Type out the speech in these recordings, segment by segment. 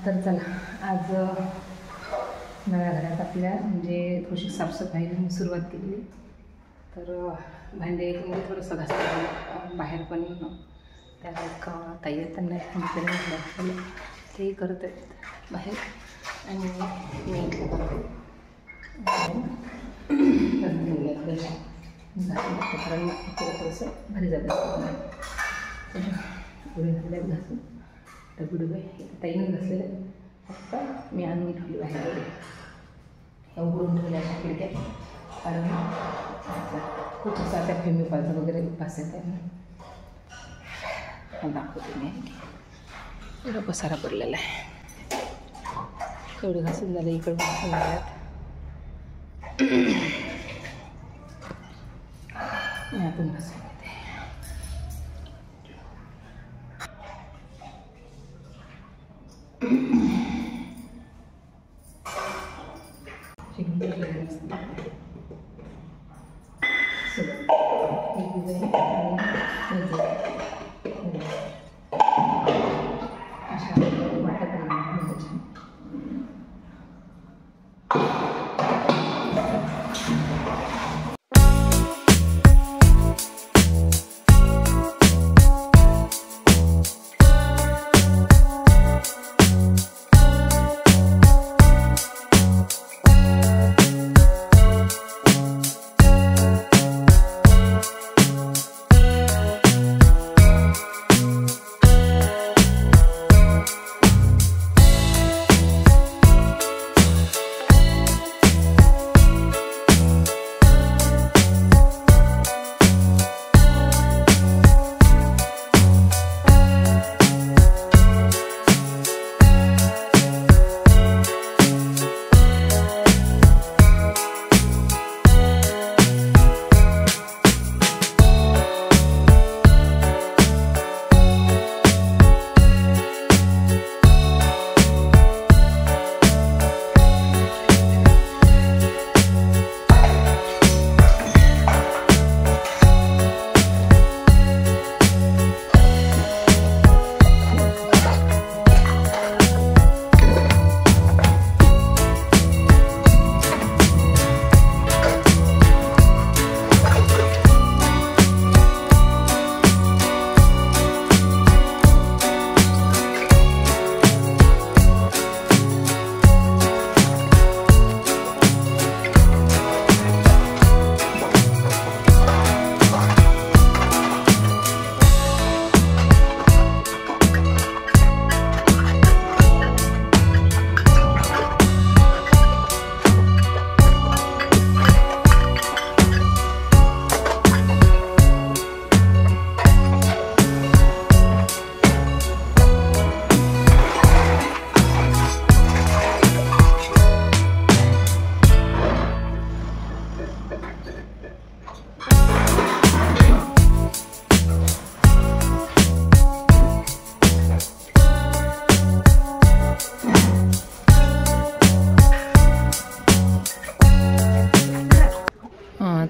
तर चला आज नव्या घरात आपल्या म्हणजे थोडीशी साफसफाईला मी सुरुवात केली. तर भांडे थोडंसं घासलं बाहेर, पण त्याला एक ताई त्यांना सांगितलं ते करत आहेत बाहेर आणि मी कारण थोडंसं भारी जातं पुढे घातल्यात घासून तर गुडबे ताईनं घासलेलं फक्त मी आणून ठेवली बाहेर उघडून ठेवल्या अशा खिडक्या, कारण खूप असं त्या फेमिकॉलचा वगैरे उपास येत आहे म्हणून दाखवते मी. एवढा पसारा पडलेला आहे, एवढं घासून झालं, इकडं घासून झाल्यात. यातून घासून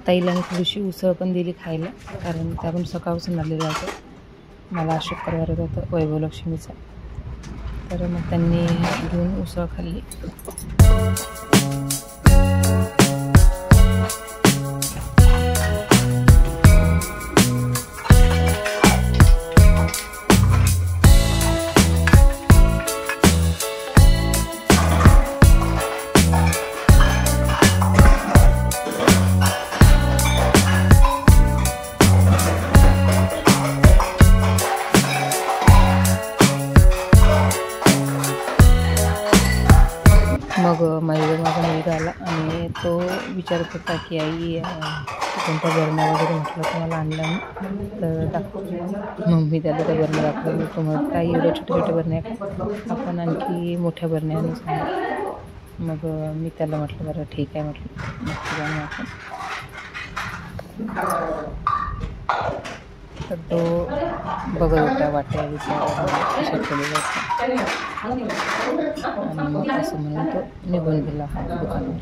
ताईला थोडीशी उसळ पण दिली खायला, कारण त्या पण सकाळपासून आलेल्या होतं. मला शुक्रवार होतं वैभवलक्ष्मीचा, तर मग त्यांनी घेऊन उसळ खाल्ली. मग माझा मुलगा आला आणि तो विचारत होता की आई कोणत्या बरण्या वगैरे, म्हटलं तुम्हाला आणलं मी तर दाखवलं. मग मी त्याला त्या बरण्या दाखवलं. तो म्हणत काही एवढ्या छोट्या छोट्या बरण्या आपण आणखी मोठ्या बरण्या आणून सांगितलं. मग मी त्याला म्हटलं बरं ठीक आहे म्हटलं, नक्की जाऊन आपण. तर तो बघत होता वाट्या विचार केलेलं आणि मग असं म्हणून तो निघून गेला दुकानावर.